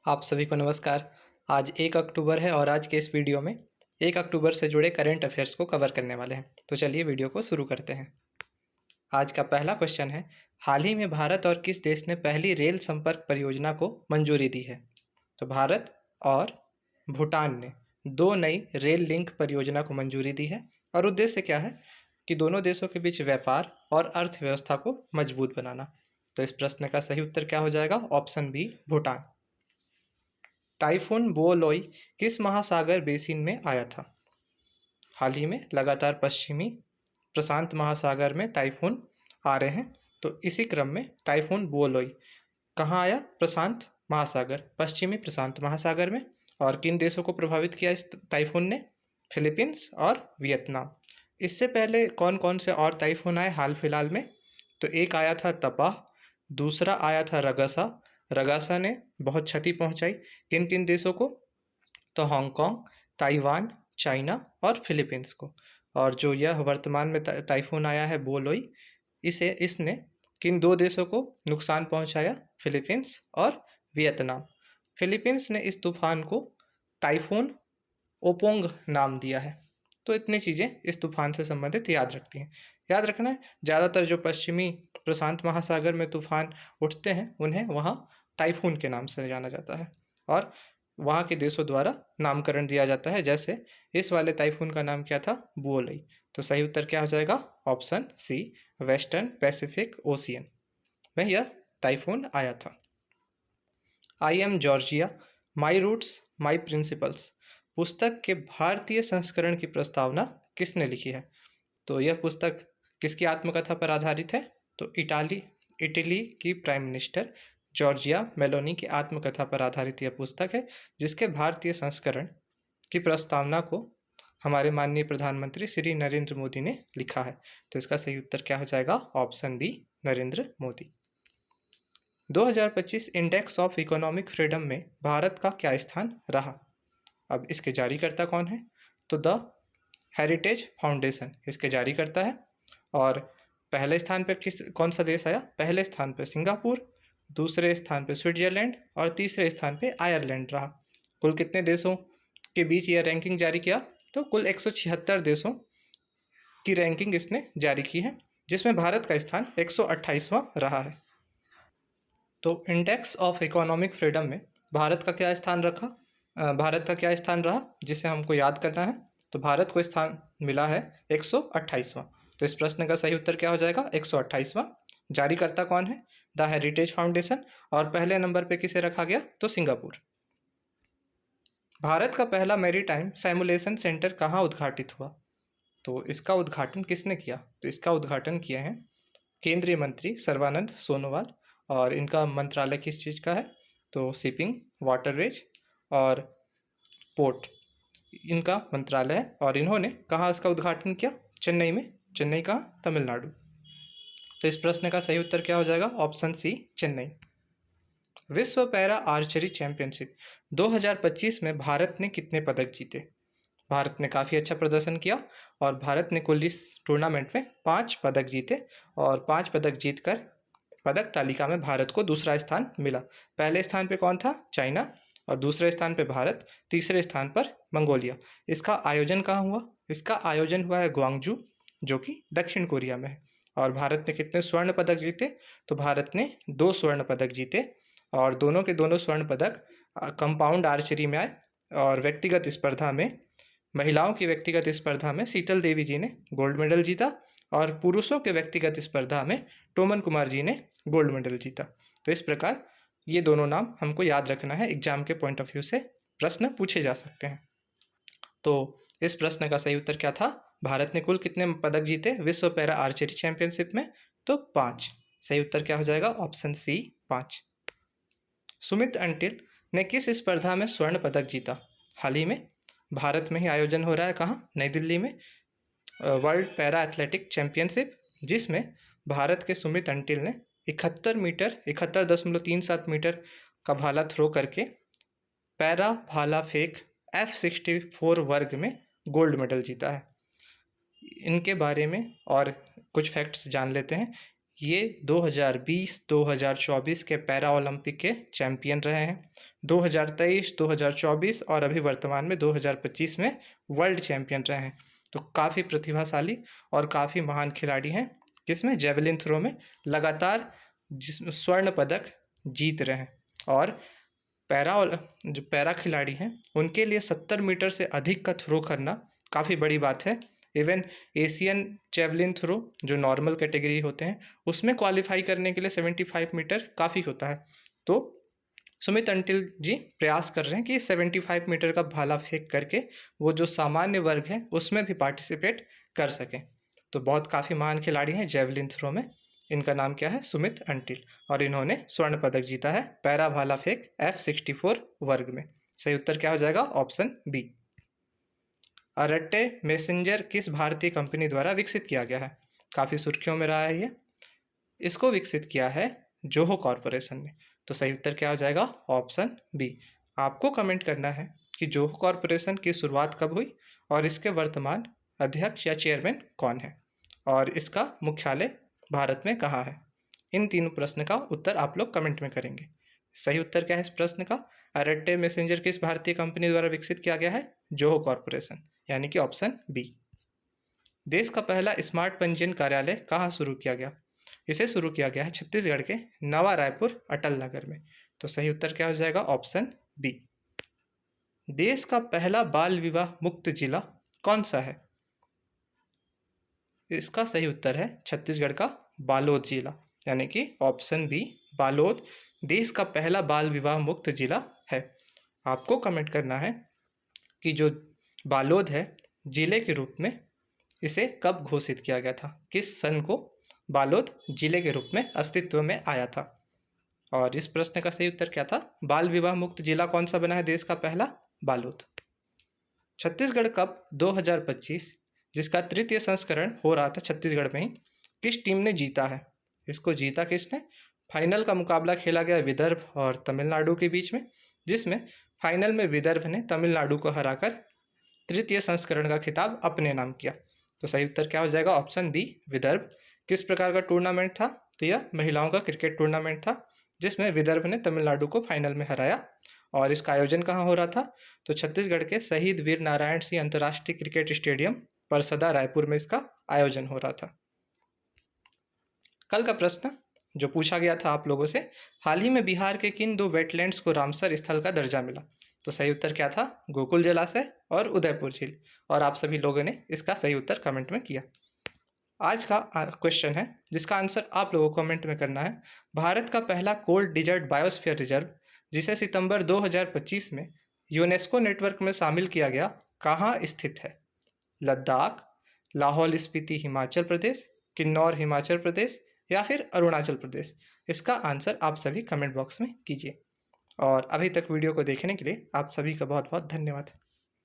आप सभी को नमस्कार। आज 1 अक्टूबर है और आज के इस वीडियो में 1 अक्टूबर से जुड़े करंट अफेयर्स को कवर करने वाले हैं। तो चलिए वीडियो को शुरू करते हैं। आज का पहला क्वेश्चन है, हाल ही में भारत और किस देश ने पहली रेल संपर्क परियोजना को मंजूरी दी है? तो भारत और भूटान ने 2 नई रेल लिंक परियोजना को मंजूरी दी है और उद्देश्य क्या है कि दोनों देशों के बीच व्यापार और अर्थव्यवस्था को मजबूत बनाना। तो इस प्रश्न का सही उत्तर क्या हो जाएगा? Option B, Bhutan. Typhoon Bualoi किस महासागर बेसिन में आया था? हाल ही में लगातार पश्चिमी प्रशांत महासागर में टाइफून आ रहे हैं, तो इसी क्रम में टाइफून बोलोई कहाँ आया? प्रशांत महासागर, पश्चिमी प्रशांत महासागर में। और किन देशों को प्रभावित किया इस टाइफून ने? फिलीपींस और वियतनाम। इससे पहले कौन कौन से और टाइफून आए हाल फिलहाल में? तो एक आया था तपा, दूसरा आया था रगासा। रगासा ने बहुत क्षति पहुंचाई किन किन देशों को? तो हांगकांग, ताइवान, चाइना और फिलीपींस को। और जो यह वर्तमान में टाइफून आया है बोलोई, इसने किन 2 देशों को नुकसान पहुंचाया? फिलीपींस और वियतनाम। फिलीपींस ने इस तूफान को टाइफून ओपोंग नाम दिया है। तो इतनी चीज़ें इस तूफान से संबंधित याद रखना है, ज़्यादातर जो पश्चिमी प्रशांत महासागर में तूफान उठते हैं उन्हें वहाँ टाइफून के नाम से जाना जाता है और वहाँ के देशों द्वारा नामकरण दिया जाता है। जैसे इस वाले टाइफून का नाम क्या था? बुओलई। तो सही उत्तर क्या हो जाएगा? Option C, western pacific ocean में यह टाइफून आया था। I am Giorgia, my roots my principles पुस्तक के भारतीय संस्करण की प्रस्तावना किसने लिखी है? तो यह पुस्तक किसकी आत्मकथा पर आधारित है? तो इटली की प्राइम मिनिस्टर जॉर्जिया मेलोनी की आत्मकथा पर आधारित यह पुस्तक है, जिसके भारतीय संस्करण की प्रस्तावना को हमारे माननीय प्रधानमंत्री श्री नरेंद्र मोदी ने लिखा है। तो इसका सही उत्तर क्या हो जाएगा? Option B, Narendra Modi. 2025 index of economic freedom में भारत का क्या स्थान रहा? अब इसके जारीकर्ता कौन है? तो द हेरिटेज फाउंडेशन इसके जारीकर्ता है। और पहले स्थान पर कौन सा देश आया? पहले स्थान पर सिंगापुर, दूसरे स्थान पर स्विट्जरलैंड और तीसरे स्थान पर आयरलैंड रहा। कुल कितने देशों के बीच यह रैंकिंग जारी किया? तो कुल 176 देशों की रैंकिंग इसने जारी की है, जिसमें भारत का स्थान 128वां रहा है। तो इंडेक्स ऑफ इकोनॉमिक फ्रीडम में भारत का क्या स्थान रहा जिसे हमको याद करना है? तो भारत को स्थान मिला है 128वां। तो इस प्रश्न का सही उत्तर क्या हो जाएगा? 128वां। जारीकर्ता कौन है? The heritage foundation. और पहले नंबर पे किसे रखा गया? तो सिंगापुर। भारत का पहला मैरीटाइम सिमुलेशन सेंटर कहाँ उद्घाटित हुआ? तो इसका उद्घाटन किसने किया? तो इसका उद्घाटन किया है केंद्रीय मंत्री सर्बानंद सोनोवाल। और इनका मंत्रालय किस चीज़ का है? तो शिपिंग, वाटरवेज और पोर्ट इनका मंत्रालय है। और इन्होंने कहाँ इसका उद्घाटन किया? चेन्नई में। चेन्नई कहाँ? तमिलनाडु। तो इस प्रश्न का सही उत्तर क्या हो जाएगा? Option C, Chennai. विश्व पैरा आर्चरी चैंपियनशिप 2025 में भारत ने कितने पदक जीते? भारत ने काफ़ी अच्छा प्रदर्शन किया और भारत ने कुल इस टूर्नामेंट में 5 पदक जीते और 5 पदक जीतकर पदक तालिका में भारत को दूसरा स्थान मिला। पहले स्थान पे कौन था? चाइना। और दूसरे स्थान पे भारत, तीसरे स्थान पर मंगोलिया। इसका आयोजन कहाँ हुआ? इसका आयोजन हुआ है ग्वांगजू, जो कि दक्षिण कोरिया में है। और भारत ने कितने स्वर्ण पदक जीते? तो भारत ने 2 स्वर्ण पदक जीते और दोनों के दोनों स्वर्ण पदक कंपाउंड आर्चरी में आए। और व्यक्तिगत स्पर्धा में, महिलाओं की व्यक्तिगत स्पर्धा में शीतल देवी जी ने गोल्ड मेडल जीता और पुरुषों के व्यक्तिगत स्पर्धा में टोमन कुमार जी ने गोल्ड मेडल जीता। तो इस प्रकार ये दोनों नाम हमको याद रखना है, एग्जाम के पॉइंट ऑफ व्यू से प्रश्न पूछे जा सकते हैं। तो इस प्रश्न का सही उत्तर क्या था? भारत ने कुल कितने पदक जीते विश्व पैरा आर्चरी चैंपियनशिप में? तो 5। सही उत्तर क्या हो जाएगा? ऑप्शन सी, 5। सुमित अंटिल ने किस स्पर्धा में स्वर्ण पदक जीता? हाल ही में भारत में ही आयोजन हो रहा है। कहाँ? नई दिल्ली में वर्ल्ड पैरा एथलेटिक चैंपियनशिप, जिसमें भारत के सुमित अंटिल ने 71.37 मीटर का भाला थ्रो करके पैरा भाला फेंक F64 वर्ग में गोल्ड मेडल जीता है। इनके बारे में और कुछ फैक्ट्स जान लेते हैं। ये 2020, 2024 के पैरा ओलंपिक के चैंपियन रहे हैं। 2023, 2024 और अभी वर्तमान में 2025 में वर्ल्ड चैंपियन रहे हैं। तो काफ़ी प्रतिभाशाली और काफ़ी महान खिलाड़ी हैं, जिसमें जेवलिन थ्रो में लगातार स्वर्ण पदक जीत रहे हैं। और जो पैरा खिलाड़ी हैं उनके लिए 70 मीटर से अधिक का थ्रो करना काफ़ी बड़ी बात है। इवन एशियन जेवलिन थ्रो जो नॉर्मल कैटेगरी होते हैं उसमें क्वालिफाई करने के लिए 75 मीटर काफ़ी होता है। तो सुमित अंटिल जी प्रयास कर रहे हैं कि 75 मीटर का भाला फेंक करके वो जो सामान्य वर्ग है उसमें भी पार्टिसिपेट कर सकें। तो बहुत काफ़ी महान खिलाड़ी हैं जेवलिन थ्रो में। इनका नाम क्या है? सुमित अंटिल। और इन्होंने स्वर्ण पदक जीता है पैरा भाला फेंक F64 वर्ग में। सही उत्तर क्या हो जाएगा? Option B. अरट्टे मैसेंजर किस भारतीय कंपनी द्वारा विकसित किया गया है? काफ़ी सुर्खियों में रहा है ये। इसको विकसित किया है जोहो कॉरपोरेशन ने। तो सही उत्तर क्या हो जाएगा? Option B. आपको कमेंट करना है कि जोहो कॉरपोरेशन की शुरुआत कब हुई और इसके वर्तमान अध्यक्ष या चेयरमैन कौन है और इसका मुख्यालय भारत में कहाँ है। इन तीनों प्रश्न का उत्तर आप लोग कमेंट में करेंगे। सही उत्तर क्या है इस प्रश्न का? अरट्टे मैसेंजर किस भारतीय कंपनी द्वारा विकसित किया गया है? जोहो कॉरपोरेशन, यानी कि ऑप्शन बी। देश का पहला स्मार्ट पंजीयन कार्यालय कहाँ शुरू किया गया? इसे शुरू किया गया है छत्तीसगढ़ के नवा रायपुर अटल नगर में। तो सही उत्तर क्या हो जाएगा? Option B. देश का पहला बाल विवाह मुक्त जिला कौन सा है? इसका सही उत्तर है छत्तीसगढ़ का बालोद जिला, यानी कि ऑप्शन बी बालोद देश का पहला बाल विवाह मुक्त जिला है। आपको कमेंट करना है कि जो बालोद है जिले के रूप में इसे कब घोषित किया गया था, किस सन को बालोद जिले के रूप में अस्तित्व में आया था। और इस प्रश्न का सही उत्तर क्या था? बाल विवाह मुक्त जिला कौन सा बना है देश का पहला? बालोद। छत्तीसगढ़ कप 2025 जिसका तृतीय संस्करण हो रहा था छत्तीसगढ़ में ही, किस टीम ने जीता है? इसको जीता किसने? फाइनल का मुकाबला खेला गया विदर्भ और तमिलनाडु के बीच में, जिसमें फाइनल में विदर्भ ने तमिलनाडु को हराकर तृतीय संस्करण का खिताब अपने नाम किया। तो सही उत्तर क्या हो जाएगा? Option B Vidarbha. किस प्रकार का टूर्नामेंट था? तो यह महिलाओं का क्रिकेट टूर्नामेंट था जिसमें विदर्भ ने तमिलनाडु को फाइनल में हराया। और इसका आयोजन कहाँ हो रहा था? तो छत्तीसगढ़ के शहीद वीर नारायण सिंह अंतर्राष्ट्रीय क्रिकेट स्टेडियम परसदा रायपुर में इसका आयोजन हो रहा था। कल का प्रश्न जो पूछा गया था आप लोगों से, हाल ही में बिहार के किन दो वेटलैंड्स को रामसर स्थल का दर्जा मिला? तो सही उत्तर क्या था? गोकुल जलाशय और उदयपुर झील। और आप सभी लोगों ने इसका सही उत्तर कमेंट में किया। आज का क्वेश्चन है जिसका आंसर आप लोगों को कमेंट में करना है। भारत का पहला कोल्ड डिजर्ट बायोस्फीयर रिजर्व जिसे सितंबर 2025 में यूनेस्को नेटवर्क में शामिल किया गया कहाँ स्थित है? लद्दाख, लाहौल स्पीति हिमाचल प्रदेश, किन्नौर हिमाचल प्रदेश या फिर अरुणाचल प्रदेश? इसका आंसर आप सभी कमेंट बॉक्स में कीजिए। और अभी तक वीडियो को देखने के लिए आप सभी का बहुत बहुत धन्यवाद।